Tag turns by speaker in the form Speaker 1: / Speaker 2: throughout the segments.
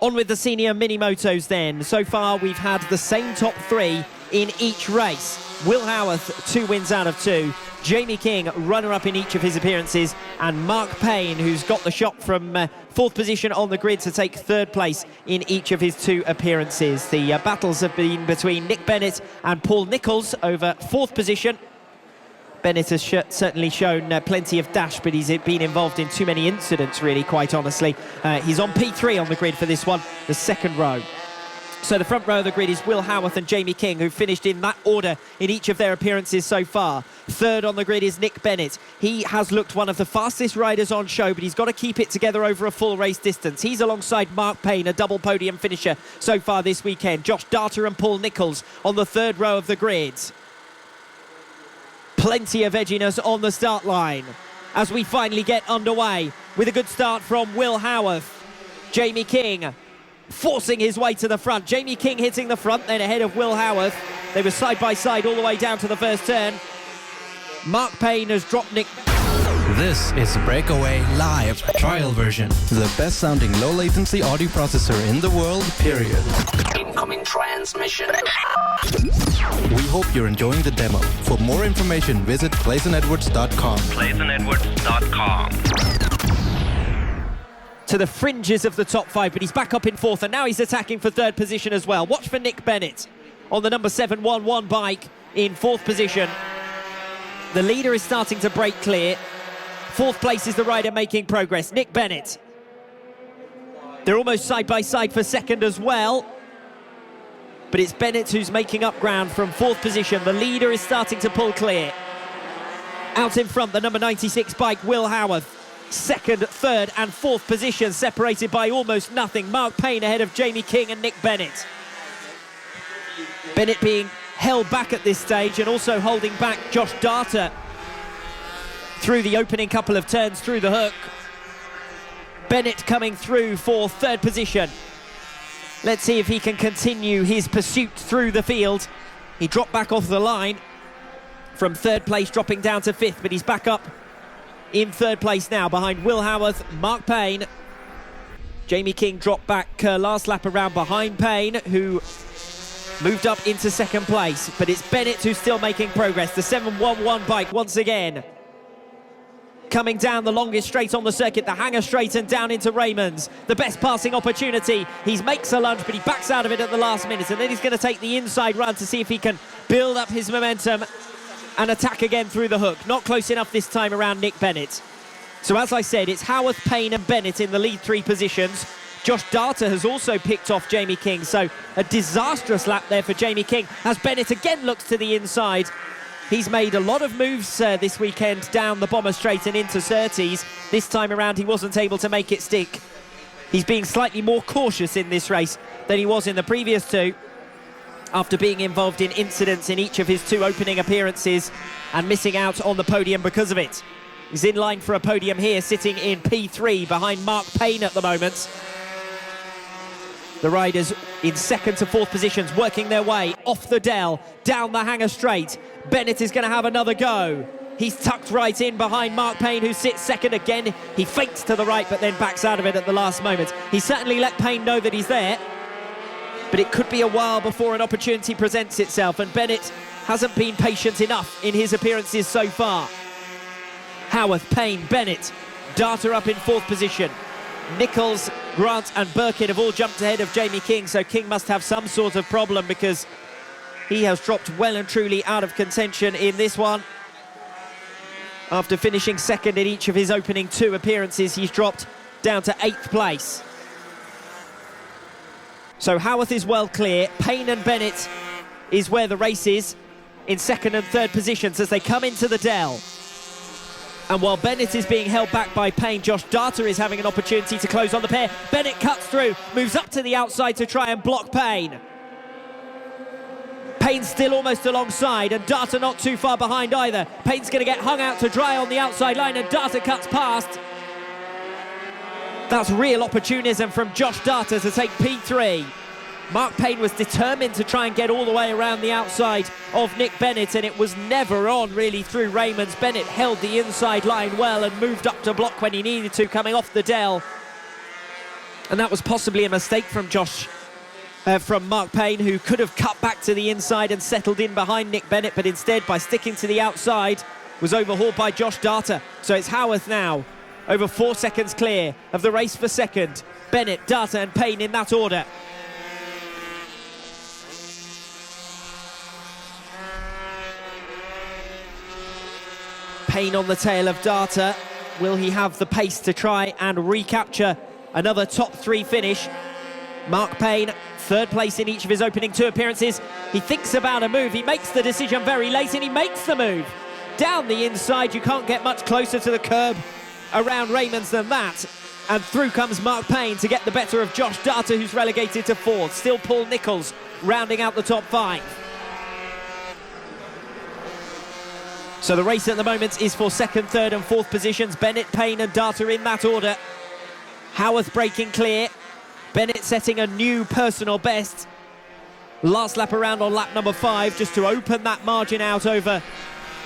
Speaker 1: On with the senior mini-motos then. So far we've had the same top three in each race. Will Howarth, 2 wins out of 2. Jamie King, runner-up in each of his appearances. And Mark Payne, who's got the shot from 4th position on the grid to take 3rd place in each of his 2 appearances. The battles have been between Nick Bennett and Paul Nicholls over 4th position. Bennett has certainly shown plenty of dash, but he's been involved in too many incidents, really, quite honestly. He's on P3 on the grid for this one, the 2nd row. So the front row of the grid is Will Howarth and Jamie King, who finished in that order in each of their appearances so far. 3rd on the grid is Nick Bennett. He has looked one of the fastest riders on show, but he's got to keep it together over a full race distance. He's alongside Mark Payne, a double podium finisher so far this weekend. Josh Darter and Paul Nicholls on the 3rd row of the grid. Plenty of edginess on the start line as we finally get underway with a good start from Will Howarth. Jamie King forcing his way to the front. Jamie King hitting the front, then ahead of Will Howarth. They were side by side all the way down to the first turn. Mark Payne has dropped Nick.
Speaker 2: This is Breakaway Live trial version. The best sounding low latency audio processor in the world, period.
Speaker 3: Incoming transmission.
Speaker 2: We hope you're enjoying the demo. For more information, visit claytonedwards.com.
Speaker 3: claytonedwards.com.
Speaker 1: To the fringes of the top 5, but he's back up in 4th, and now he's attacking for 3rd position as well. Watch for Nick Bennett on the number 711 bike in 4th position. The leader is starting to break clear. 4th place is the rider making progress, Nick Bennett. They're almost side by side for 2nd as well. But it's Bennett who's making up ground from 4th position. The leader is starting to pull clear. Out in front, the number 96 bike, Will Howarth. 2nd, 3rd and 4th position, separated by almost nothing. Mark Payne ahead of Jamie King and Nick Bennett. Bennett being held back at this stage and also holding back Josh Darter through the opening couple of turns through the hook. Bennett coming through for 3rd position. Let's see if he can continue his pursuit through the field. He dropped back off the line from 3rd place, dropping down to 5th, but he's back up in 3rd place now behind Will Howarth, Mark Payne. Jamie King dropped back last lap around behind Payne, who moved up into 2nd place. But it's Bennett who's still making progress. The 711 bike once again coming down the longest straight on the circuit, the hanger straight, and down into Raymond's. The best passing opportunity. He makes a lunge, but he backs out of it at the last minute, and then he's going to take the inside run to see if he can build up his momentum and attack again through the hook. Not close enough this time around Nick Bennett. So as I said, it's Howarth, Payne and Bennett in the lead 3 positions. Josh Darter has also picked off Jamie King, so a disastrous lap there for Jamie King as Bennett again looks to the inside. He's made a lot of moves this weekend down the Bomber Straight and into Surtees. This time around he wasn't able to make it stick. He's being slightly more cautious in this race than he was in the previous 2, after being involved in incidents in each of his 2 opening appearances and missing out on the podium because of it. He's in line for a podium here, sitting in P3 behind Mark Payne at the moment. The riders in 2nd to 4th positions working their way off the Dell, down the hanger straight. Bennett is going to have another go. He's tucked right in behind Mark Payne, who sits 2nd again. He feints to the right, but then backs out of it at the last moment. He certainly let Payne know that he's there, but it could be a while before an opportunity presents itself, and Bennett hasn't been patient enough in his appearances so far. Howarth, Payne, Bennett, Darter up in 4th position. Nicholls, Grant and Birkin have all jumped ahead of Jamie King, so King must have some sort of problem because he has dropped well and truly out of contention in this one. After finishing 2nd in each of his opening 2 appearances, he's dropped down to 8th place. So Howarth is well clear. Payne and Bennett is where the race is in 2nd and 3rd positions as they come into the Dell. And while Bennett is being held back by Payne, Josh Darter is having an opportunity to close on the pair. Bennett cuts through, moves up to the outside to try and block Payne. Payne's still almost alongside, and Darter not too far behind either. Payne's going to get hung out to dry on the outside line, and Darter cuts past. That's real opportunism from Josh Darter to take P3. Mark Payne was determined to try and get all the way around the outside of Nick Bennett, and it was never on really through Raymond's. Bennett held the inside line well and moved up to block when he needed to, coming off the Dell. And that was possibly a mistake from from Mark Payne, who could have cut back to the inside and settled in behind Nick Bennett, but instead, by sticking to the outside, was overhauled by Josh Darter. So it's Howarth now, over 4 seconds clear of the race for second. Bennett, Darter and Payne in that order. Payne on the tail of Darter. Will he have the pace to try and recapture another top 3 finish? Mark Payne, third place in each of his opening 2 appearances. He thinks about a move. He makes the decision very late, and he makes the move. Down the inside, you can't get much closer to the curb around Raymond's than that. And through comes Mark Payne to get the better of Josh Darter, who's relegated to 4th. Still Paul Nicholls rounding out the top 5. So the race at the moment is for 2nd, 3rd and 4th positions. Bennett, Payne and Darter in that order. Howarth breaking clear. Bennett setting a new personal best. Last lap around on lap number 5, just to open that margin out over,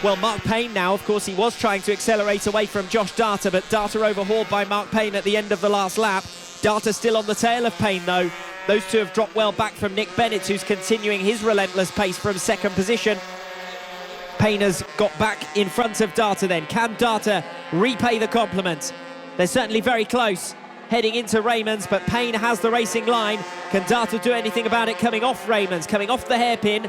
Speaker 1: well, Mark Payne now. Of course, he was trying to accelerate away from Josh Darter, but Darter overhauled by Mark Payne at the end of the last lap. Darter still on the tail of Payne, though. Those two have dropped well back from Nick Bennett, who's continuing his relentless pace from 2nd position. Payne has got back in front of Darter then. Can Darter repay the compliment? They're certainly very close heading into Raymond's, but Payne has the racing line. Can Darter do anything about it coming off Raymond's, coming off the hairpin?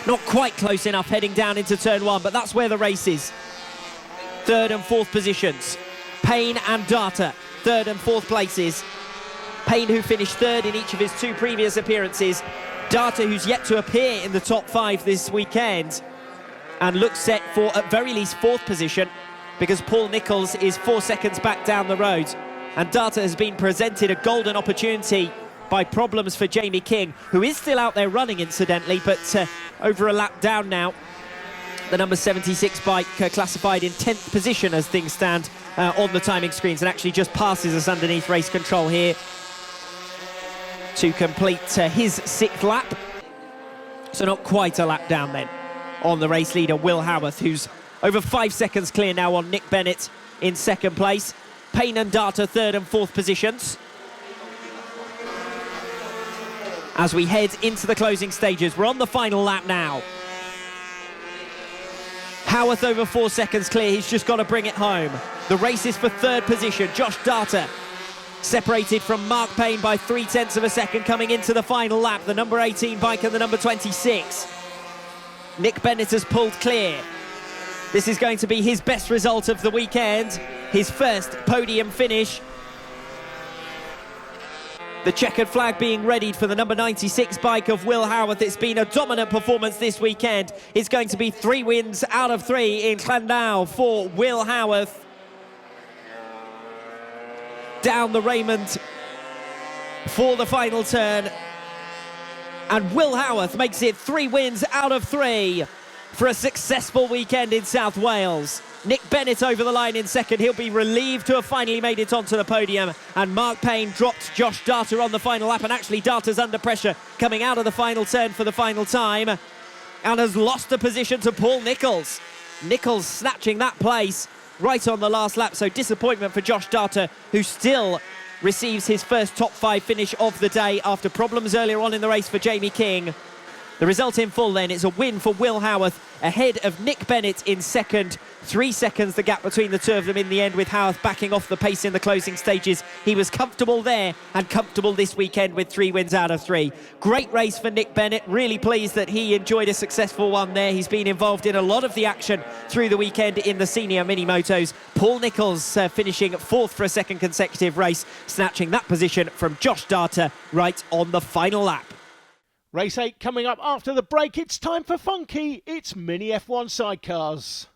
Speaker 1: Not quite close enough heading down into turn 1, but that's where the race is. 3rd and 4th positions. Payne and Darter, 3rd and 4th places. Payne, who finished 3rd in each of his 2 previous appearances. Darter, who's yet to appear in the top 5 this weekend, and looks set for, at very least, 4th position, because Paul Nicholls is 4 seconds back down the road. And Darter has been presented a golden opportunity by problems for Jamie King, who is still out there running, incidentally, but over a lap down now. The number 76 bike classified in 10th position as things stand on the timing screens, and actually just passes us underneath race control here to complete his 6th lap. So not quite a lap down then on the race leader, Will Howarth, who's over 5 seconds clear now on Nick Bennett in 2nd place. Payne and Darter 3rd and 4th positions. As we head into the closing stages, we're on the final lap now. Howarth over 4 seconds clear. He's just got to bring it home. The race is for 3rd position. Josh Darter separated from Mark Payne by 0.3 of a second coming into the final lap. The number 18 bike and the number 26. Nick Bennett has pulled clear. This is going to be his best result of the weekend, his first podium finish. The checkered flag being readied for the number 96 bike of Will Howarth. It's been a dominant performance this weekend. It's going to be 3 wins out of 3 in Llandau for Will Howarth. Down the Raymond for the final turn. And Will Howarth makes it 3 wins out of 3 for a successful weekend in South Wales. Nick Bennett over the line in 2nd. He'll be relieved to have finally made it onto the podium. And Mark Payne dropped Josh Darter on the final lap. And actually Darter's under pressure coming out of the final turn for the final time. And has lost a position to Paul Nicholls. Nicholls snatching that place right on the last lap. So disappointment for Josh Darter, who still receives his first top 5 finish of the day after problems earlier on in the race for Jamie King. The result in full then, it's a win for Will Howarth ahead of Nick Bennett in 2nd. 3 seconds the gap between the two of them in the end, with Howarth backing off the pace in the closing stages. He was comfortable there and comfortable this weekend with 3 wins out of 3. Great race for Nick Bennett. Really pleased that he enjoyed a successful one there. He's been involved in a lot of the action through the weekend in the senior Minimotos. Paul Nicholls finishing 4th for a 2nd consecutive race, snatching that position from Josh Darter right on the final lap.
Speaker 4: Race 8 coming up after the break. It's time for Funky. It's Mini F1 Sidecars.